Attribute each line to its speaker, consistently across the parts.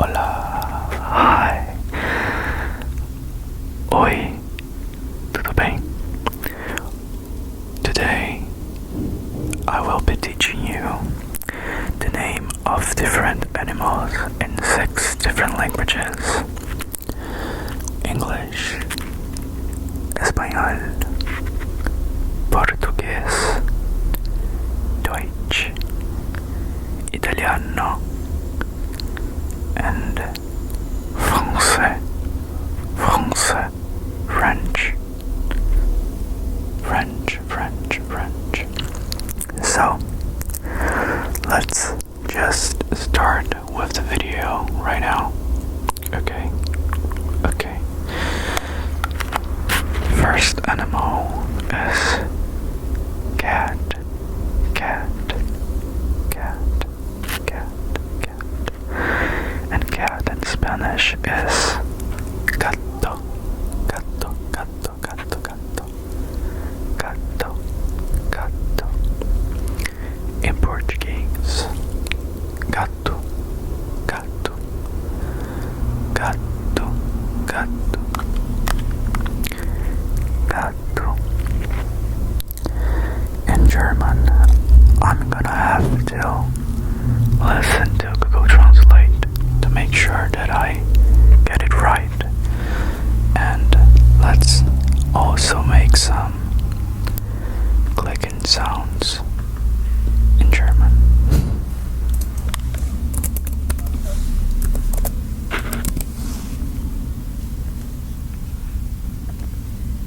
Speaker 1: Olá, hi, oi, tudo bem? Today I will be teaching you the name of different animals in 6 different languages: English, Espanhol, Português, Deutsch, Italiano, and Français, French. So, let's just start with the video right now. Okay. First animal is cat. And cat in Spanish is gato. In Portuguese, gato. In German, I'm gonna have to listen to Google Translate to make sure that I get it right. And let's also make some clicking sounds in German.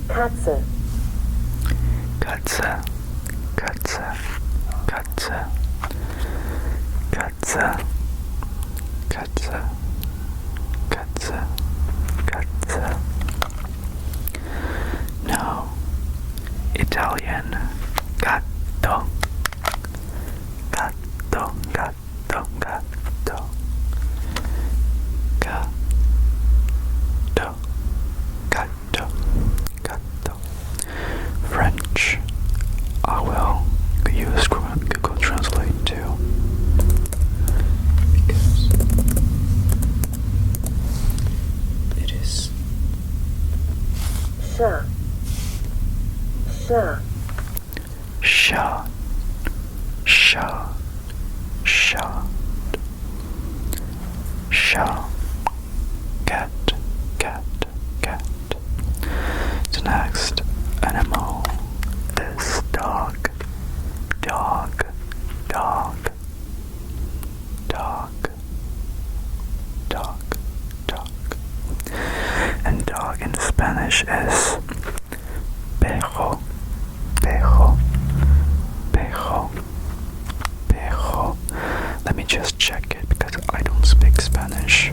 Speaker 2: Katze.
Speaker 1: Now, Italian, gatto. French, I will use Google Translate too, because it is
Speaker 2: Chat.
Speaker 1: cat. The next animal is dog. And dog in Spanish is perro. Let me just check it because I don't speak Spanish.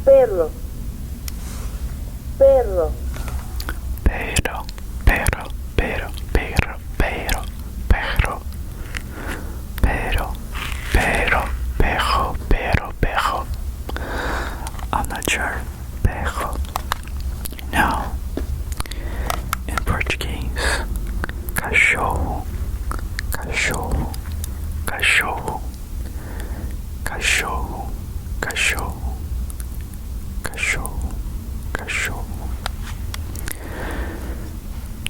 Speaker 2: Perro.
Speaker 1: Pero. I'm not sure. Perro. Now, in Portuguese, cachorro.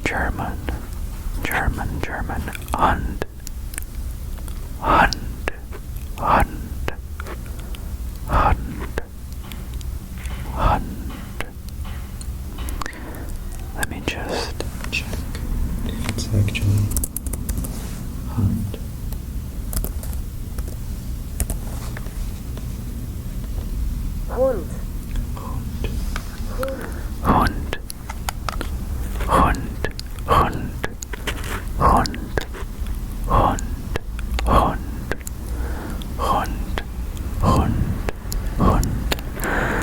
Speaker 1: German, Hund. Let me just check if it's actually Hund.
Speaker 2: Hund.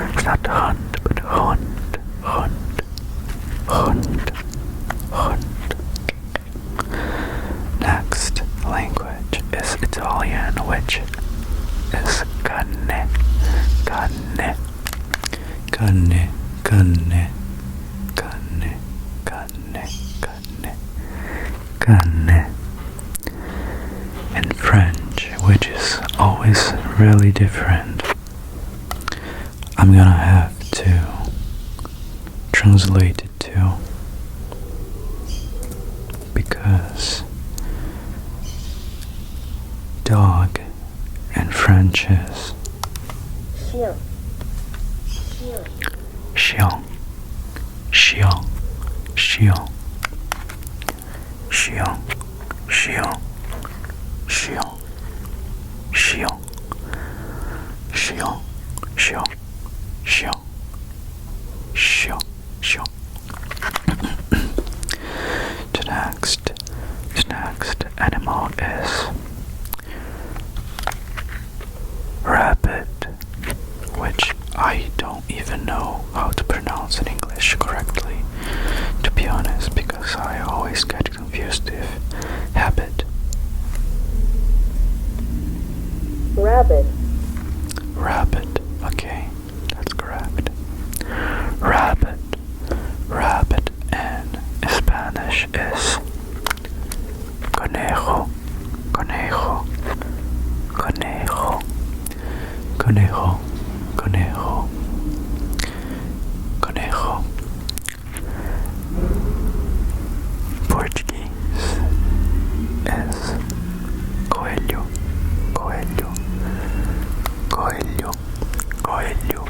Speaker 1: It's not Hund, but Hund. Next language is Italian, which is cane. cane. In French, which is always really different, I'm gonna have to translate it too, because dog in French is
Speaker 2: chien,
Speaker 1: chien, chien, chien, chien, chien, chien, chien, chien, chien, chien, chien, chien. The next animal is rabbit, which I don't even know how to pronounce in English correctly, to be honest, because I always get confused with habit.
Speaker 2: rabbit,
Speaker 1: Rabbit, okay, that's correct. Rabbit, rabbit in Spanish is conejo, conejo, conejo, conejo, conejo, conejo. Portuguese is coelho, coelho, coelho, coelho,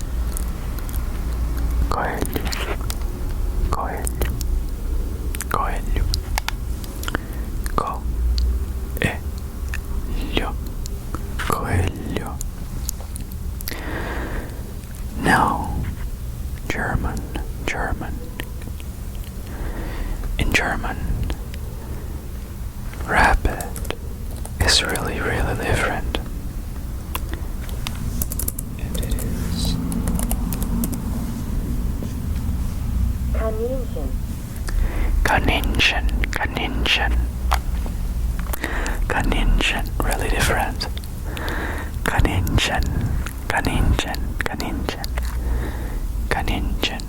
Speaker 1: coelho, coelho, coelho, coelho, coelho. Now, German. In German, rabbit is really, really different. And it is
Speaker 2: Kaninchen,
Speaker 1: Kaninchen, really different. Kaninchen, Kaninchen, Kaninchen, Kaninchen,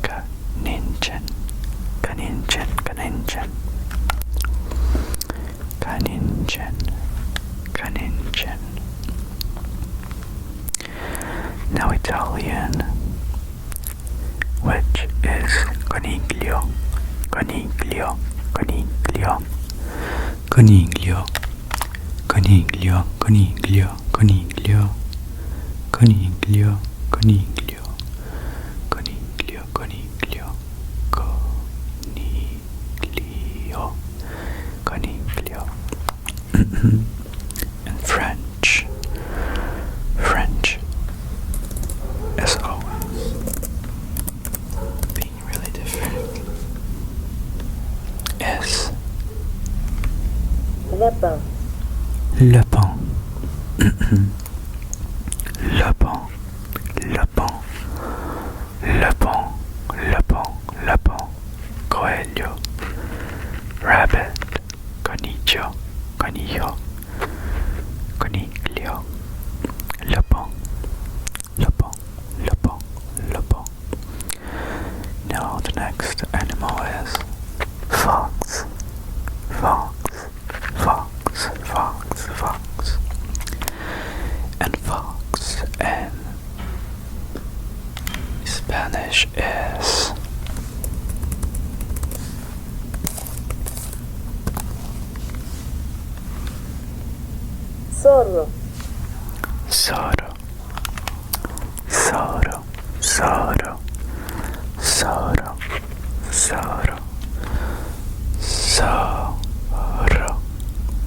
Speaker 1: Kaninchen, Kaninchen, Kaninchen, Kaninchen, Kaninchen. Now Italian, which is coniglio, coniglio, coniglio, coniglio, coniglio, coniglio, coniglio, coniglio, coniglio, coniglio, coniglio, coniglio, coniglio. In French as always being really different is
Speaker 2: lapin,
Speaker 1: lapin, lapin, lapin, lapin, lapin, lapin, coelho, rabbit, coniglio, coniglio, coniglio, lapin, lapin, lapin, lapin. Now the next animal is fox, fox, fox, fox, fox. And fox in Spanish is
Speaker 2: zorro,
Speaker 1: zorro, zorro, zorro, zorro, zorro, zorro,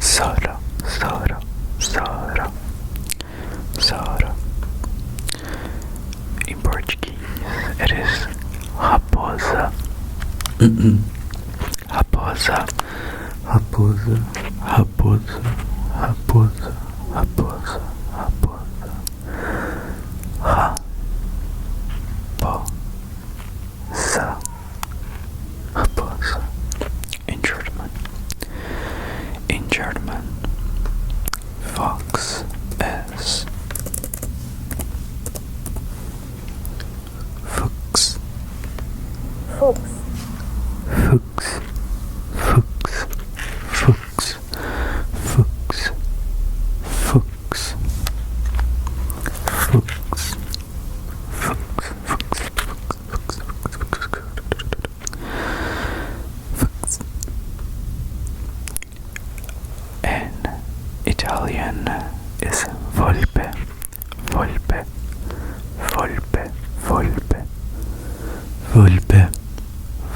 Speaker 1: zorro, zorro, zorro, zorro. In Portuguese, it is raposa. Raposa, raposa, raposa, raposa, raposa, raposa. Raposa, raposa. In German, fox is Fuchs,
Speaker 2: fuchs,
Speaker 1: Fuchs, Fuchs, N is volpe, volpe, volpe, volpe, volpe,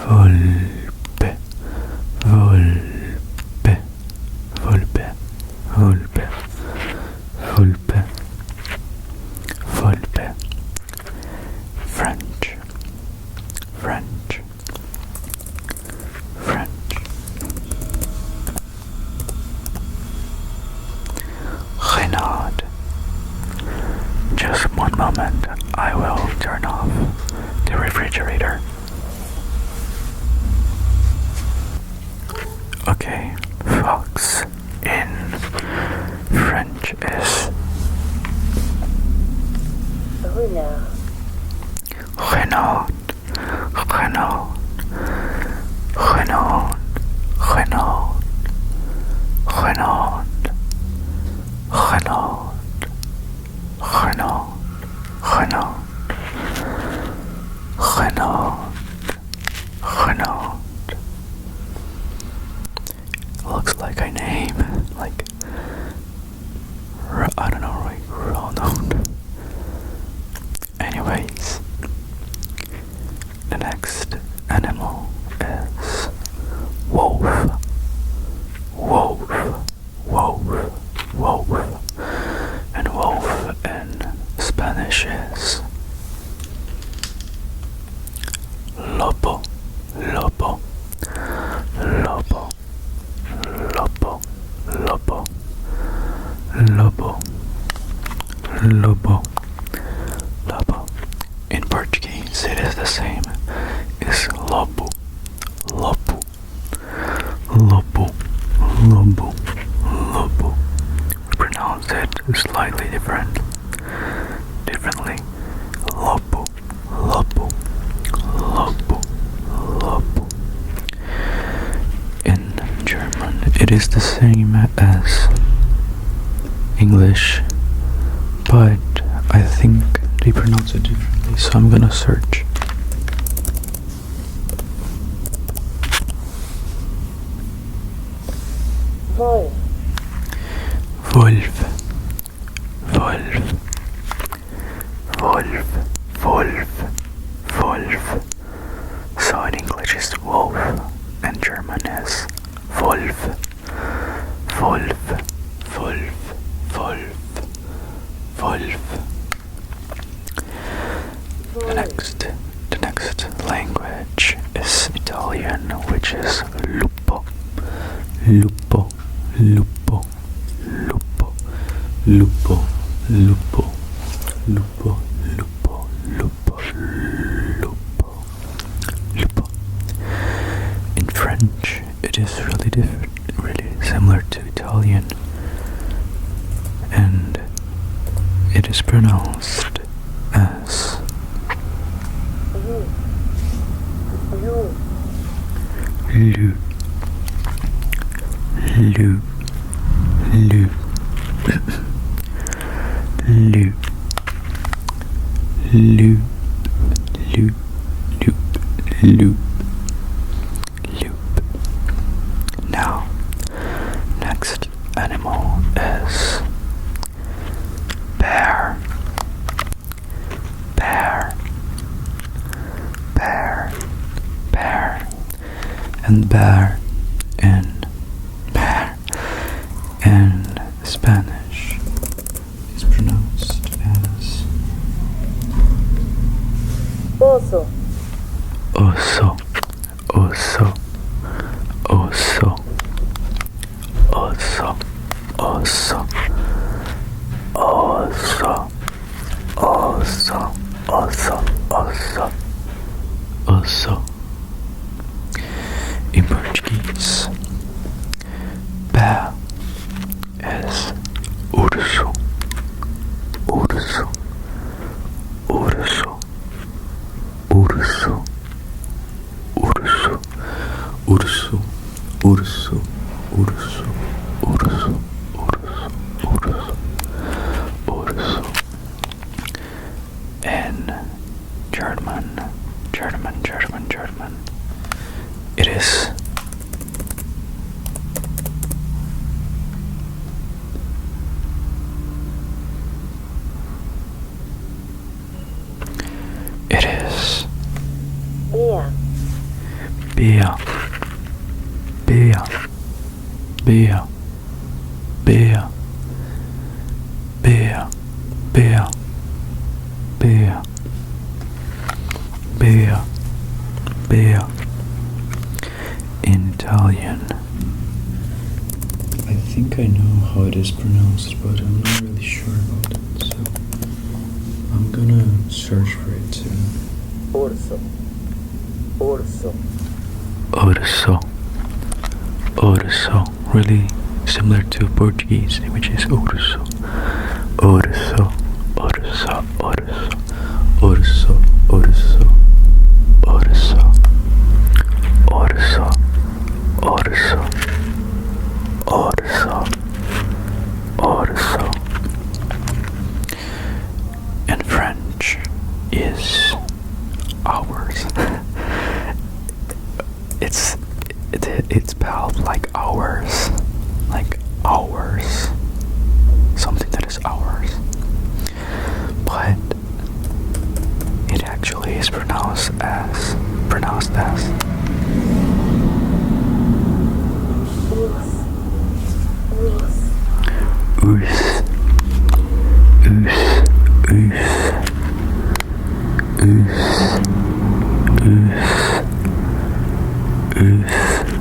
Speaker 1: volpe, volpe, volpe, volpe, volpe, volpe. French, French, French. Renaud. Just one moment, I will turn off the refrigerator. Okay, fox in French is
Speaker 2: renard,
Speaker 1: Renaud, Renaud, Renaud, Renaud, Renaud, Renaud, Renaud, Renaud, Renaud, Renaud. Looks like a name, like, I don't know, like Ronald. Anyways, the next animal is wolf, wolf, wolf, wolf, and wolf in Spanish is lobo, lobo, lobo, lobo, lobo, lobo, lobo, lobo. In Portuguese it is the same. It's lobo, lobo, lobo, lobo, lobo. We pronounce it slightly differently. Lobo, lobo, lobo, lobo. In German it is the same as English, but I think they pronounce it differently, so I'm gonna search.
Speaker 2: wolf,
Speaker 1: Wolf, wolf, wolf, wolf, wolf. So in English it's wolf, and German is wolf, wolf, wolf, wolf, wolf. The next language is Italian, which is lupo, lupo, lupo, lupo, lupo, lupo, lupo, lupo, lupo, lupo, lupo. In French, it is really different, really similar to Italian, and it is pronounced as
Speaker 2: you,
Speaker 1: Lu, Lu, Lu, Lu, Lu, Lu, Loop, Loop, Loop. Now, next animal is bear, bear, bear, bear, and bear in Spanish is pronounced as
Speaker 2: oso,
Speaker 1: oso, oso, oso, oso, oso, oso, oso, oso, oso, oso. In Portuguese, bear is urso, urso, urso, urso, urso, urso, urso, urso, urso, urso, urso, urso. In German, it is Bea, Bea, Bea, Bea, Bea, Bea, Bea, Bea, Bea. In Italian, I think I know how it is pronounced, but I'm not really sure about it, so I'm gonna search for it soon.
Speaker 2: Orso. Orso.
Speaker 1: Orso. Orso. Really similar to Portuguese, which is urso. Orso. Orso. Orso. Orso. Orso. Orso. Orso. Orso. Orso. Orso. In French is hours. it's spelled like hours. Like hours. Something that is hours. But it actually is pronounced as Oos. Oos. Oos. Oos. Oos. Oos.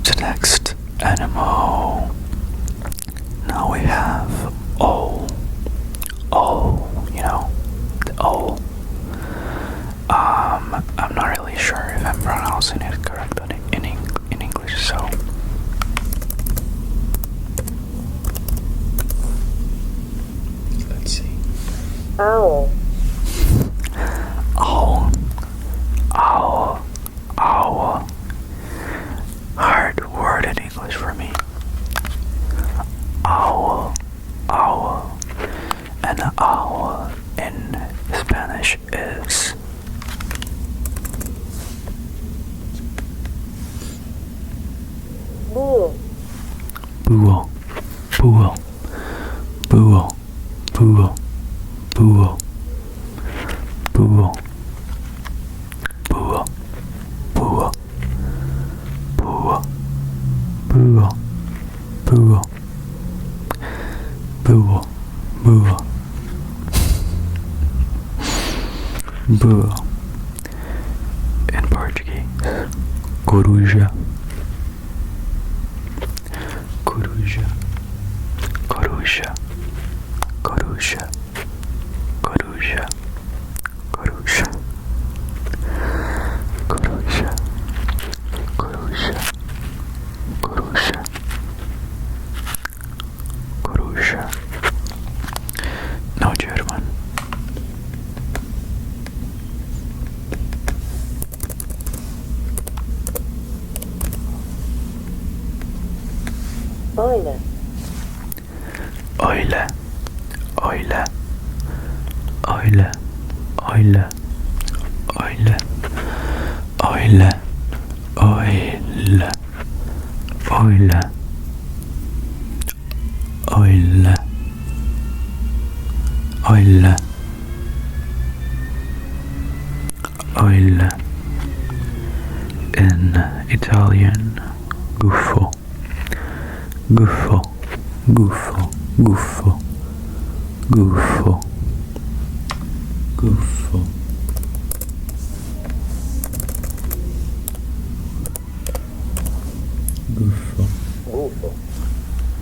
Speaker 1: The next animal. Now we have O. O, you know, the O. I'm not really sure if I'm pronouncing it correct in English, so let's see.
Speaker 2: Owl.
Speaker 1: Owl. Owl. Owl. Hard word in English for me. Owl. Owl. And owl in Spanish is
Speaker 2: Búho.
Speaker 1: búho. Búho. Búho. Búho. Búho. Búho. Búho. Búho. Búho. Búho. Búho. Búho. Búho. Búho. In Portuguese, coruja. Coruja. Coruja. Coruja. Coruja. Coruja. Coruja. Coruja. Coruja. Coruja. No German.
Speaker 2: Eule.
Speaker 1: Eule. Eule. Eule. Eule. Eule. Eule. Eule. Eule. Eule. Eule. Eule. In Italian, gufo. Gufo. Gufo. Gufo. Gufo. Gufo. Gufo.
Speaker 2: Gufo.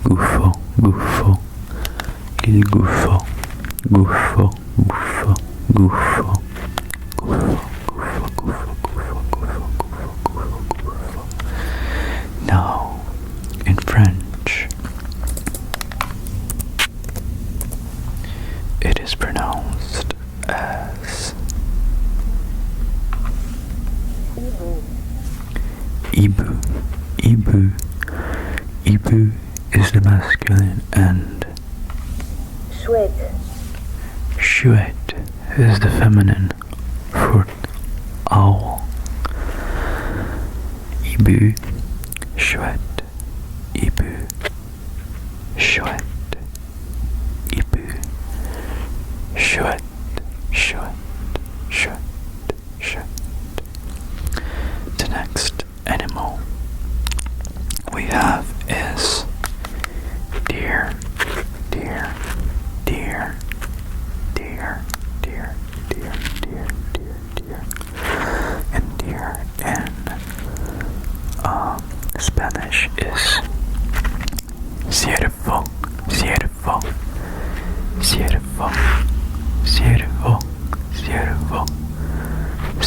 Speaker 1: Gufo. Gufo. Il gufo. Gufo. Gufo. Gufo. Gufo. Gufo. Gufo. Gufo. Gufo. Gufo. Gufo. Now, in French, it is pronounced as Ibu. Ibu. Ibu is the masculine and
Speaker 2: Chouette.
Speaker 1: Chouette is the feminine for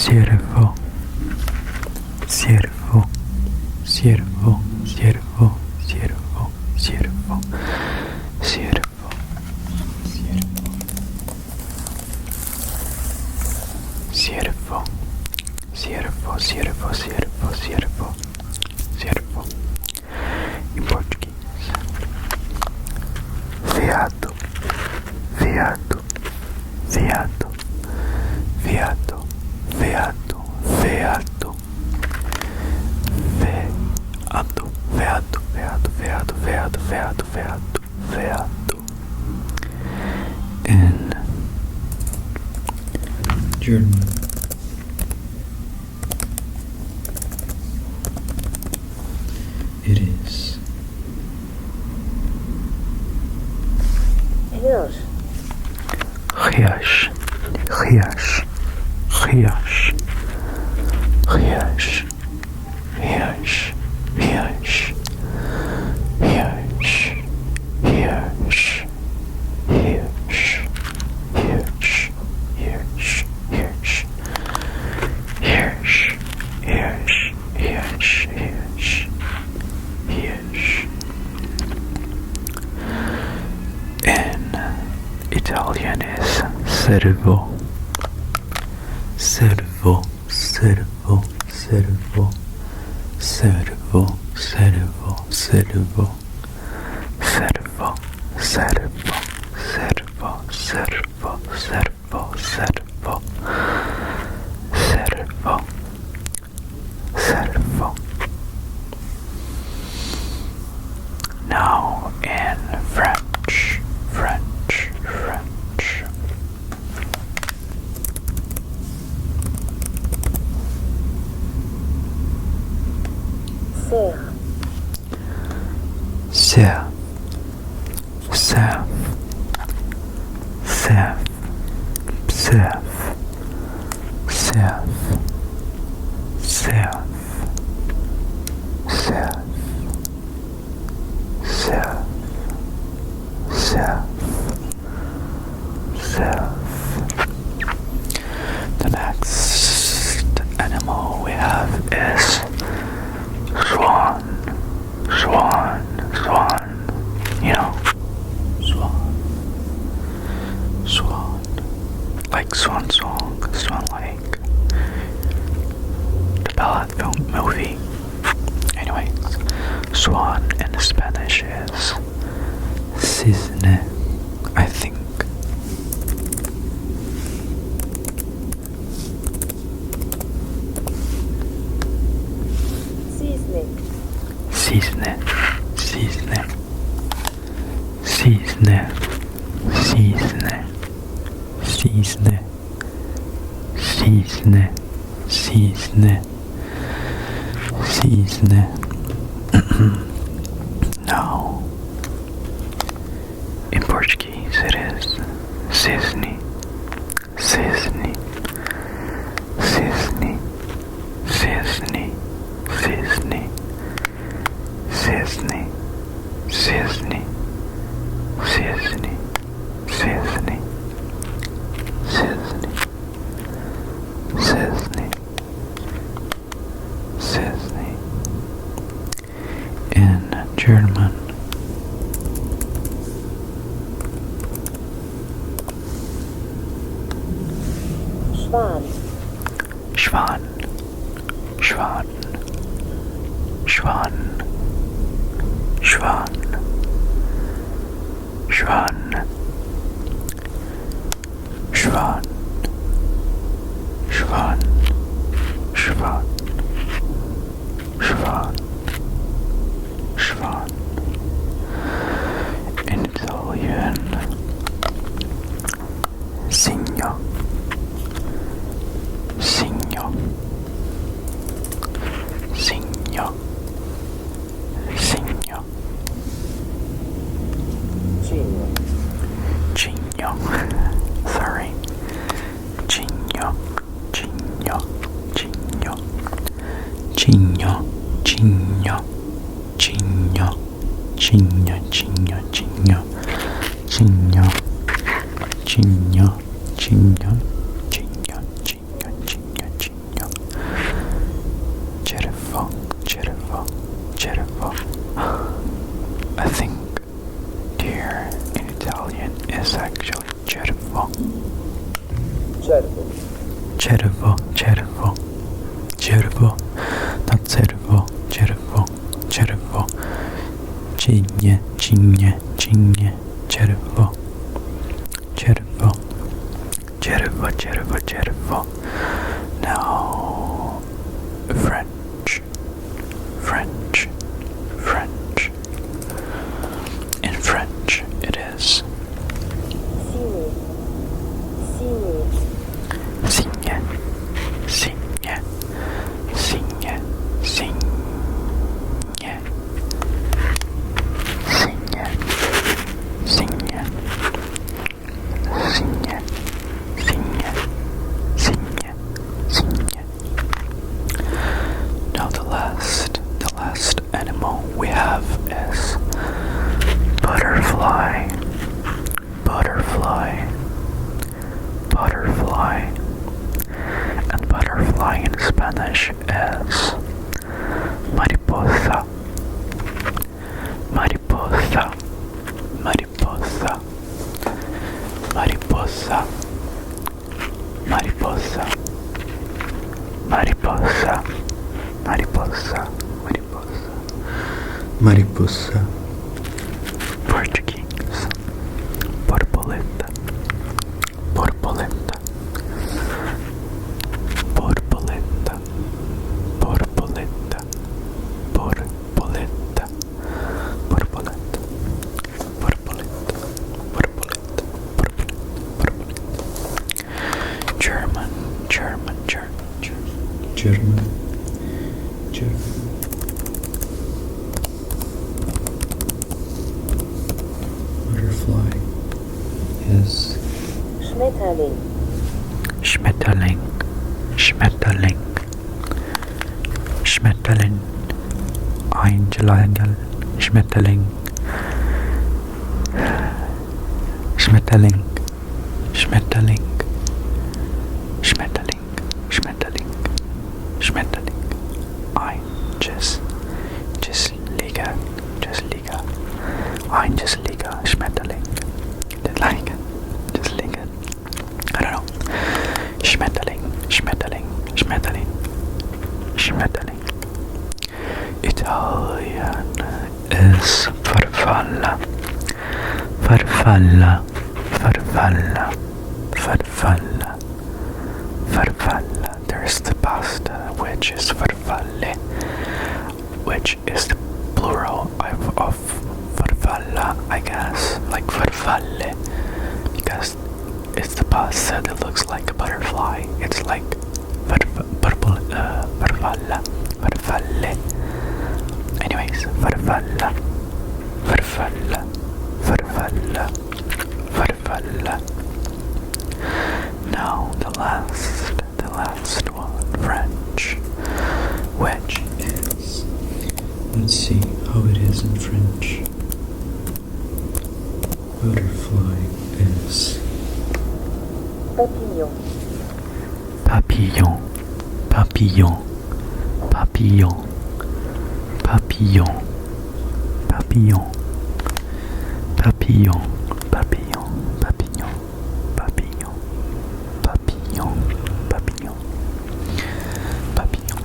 Speaker 1: ciervo, ciervo, ciervo, ciervo, ciervo, ciervo, ciervo, ciervo, ciervo, ciervo, ciervo, ciervo, ciervo. In Portuguese, veado, veado, veado, veado, veado, veado, veado, veado, veado, veado, veado, veado, veado, veado. In German, it is
Speaker 2: Hirsch.
Speaker 1: Hirsch, Hirsch, Hirsch, Hirsch, Hirsch, Hirsch, Hirsch, Hirsch, Hirsch, Hirsch, Hirsch, Hirsch, Hirsch, Hirsch, Hirsch, Hirsch, Hirsch. In Italian is servo, servo, servo, servo, servo, servo, servo, servo, servo, servo, servo, servo, servo, servo, servo. Now in French, French, French.
Speaker 2: Serre.
Speaker 1: Serve, serve, serve, serve, serve, serve, serve, serve, serve. The next animal we have is swan, swan, swan. You know, swan, swan, like swan song, swan like the ballad film movie. Anyways, swan in Spanish is cisne, I think.
Speaker 2: Cisne.
Speaker 1: Cisne, cisne, cisne, cisne, cisne, cisne, cisne, cisne. Now, in Portuguese it is cisne, cisne, cisne, cisne, cisne, cisne, cisne, cisne, cisne, cisne, cisne, cisne. In German,
Speaker 2: Schwan.
Speaker 1: Schwan, Schwan, Schwan, Schwan, Schwan, Schwan, Schwan, Schwan, Schwan, Schwan. In Italian, Signo, Signo, Signo, Signo,
Speaker 2: Cigno.
Speaker 1: Cigno, sorry, Cigno, Cigno, Cigno, Cigno, Cigno, Cigno, Cigno, Cigno, Cigno, Cigno, Cigno, Cigno, Cigno, Cigno, Cigno, Cervo, cervo, not cervo, cervo, cervo, cinie, cinie, cinie, cervo, cervo, cervo, cervo, cervo. Now, French, French, French. In French, it is
Speaker 2: Signe.
Speaker 1: signe, signe, signe, signe, signe, signe, signe, signe, signe, signe. Now the last animal we have is butterfly, butterfly, butterfly. And butterfly in Spanish is mariposa, mariposa, mariposa, mariposa, mariposa, mariposa, mariposa, mariposa, mariposa. Portuguese, borboleta, borboleta, borboleta, borboleta, borboleta, borboleta, borboleta, borboleta, borboleta. German, German, German, German, German, German. Butterfly is
Speaker 2: Schmetterling.
Speaker 1: Schmetterling, Schmetterling, Schmetterling, Einzelengel, Schmetterling, Schmetterling, Schmetterling, Schmetterling, Schmetterling, Schmetterling. Ein, just liga, ein, just liga, Schmetterling, like, just liga, I don't know. Schmetterling, Schmetterling, Schmetterling, Schmetterling. Italian is farfalla, farfalla, farfalla, farfalla, farfalla. There's the pasta, which is farfalle, which is the plural of farfalla, I guess, like farfalle, because it's the pasta that looks like a butterfly. It's like farfalla, farfalle. Anyways, farfalla, farfalla, farfalla, farfalla. Now the last one, French, which is, let's see how it is in French. Butterfly is
Speaker 2: Papillon.
Speaker 1: papillon, papillon, papillon, papillon, papillon, papillon, papillon, papillon, papillon, papillon, papillon, papillon,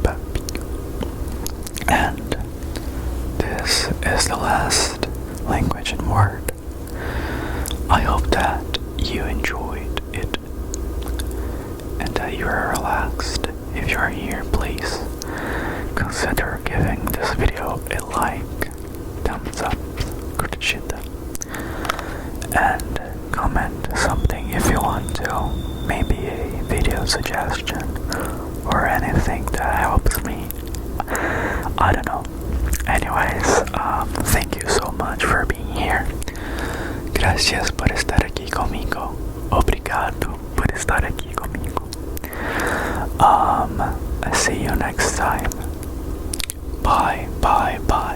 Speaker 1: papillon. And this is the last language and word. I hope that you enjoyed it and that you are relaxed. If you are here, please consider giving this video a like, thumbs up, curtida, and comment something if you want to, maybe a video suggestion or anything that helps me. I don't know. Anyways, thank you so much for being here. Gracias por estar aquí conmigo. Obrigado por estar aquí conmigo. I see you next time. Bye, bye, bye.